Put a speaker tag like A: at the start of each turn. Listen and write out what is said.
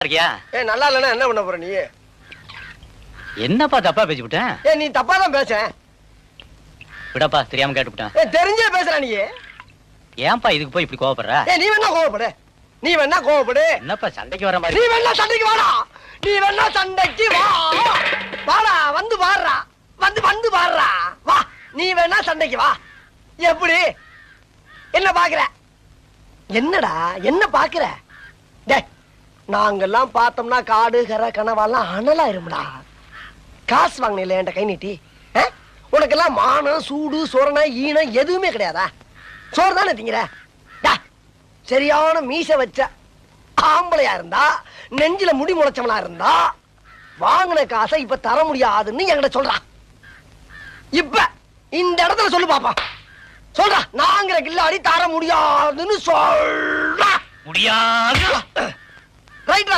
A: இருக்கியா?
B: நல்லா இல்லைன்னா என்ன பண்ண போற நீ?
A: என்னப்பா தப்பா பேசிவிட்டேன்?
B: நீ தப்பா தான் பேச.
A: விடப்பா, தெரியாம கேட்டுவிட்டேன்.
B: தெரிஞ்சே பேசுற நீ.
A: ஏன்பா இதுக்கு போய் இப்படி கோவப்படுற?
B: நீ வேணா கோவப்படு, நீ வேணா கோவப்படு.
A: என்னப்பா சண்டைக்கு வர மாதிரி?
B: நீ வேணா சண்டைக்கு வாடா, நீ வேணா சண்டைக்கு வா. வாடா, வந்து பாடுறா, வந்து பாடுறா, வா. நீ வேணா சண்டைக்கு வா. எப்படி? என்ன பாக்குற? என்னடா என்ன பாக்குற? நாங்கெல்லாம் பார்த்தோம்னா காடு கரை கனவாலாம் அனலா இருமுடா. காசு வாங்கின என்கிட்ட கை நீட்டி. உனக்கெல்லாம் மானம் சூடு சொரணை ஈனம் எதுவுமே கிடையாதா? சோறு தானே திங்கிற? சரியான மீச வச்ச ஆம்பளையா இருந்தா, நெஞ்சில முடி முளைச்சவனா இருந்தா, வாங்கின காசை இப்ப தர முடியாதுன்னு என்கிட்ட சொல்றான். இப்ப இந்த இடத்துல சொல்லு பாப்பா, சொல்றா. நாங்கிற கில்லாடி தர முடியாதுன்னு சொல்றா.
A: முடியாது.
B: ரைட்.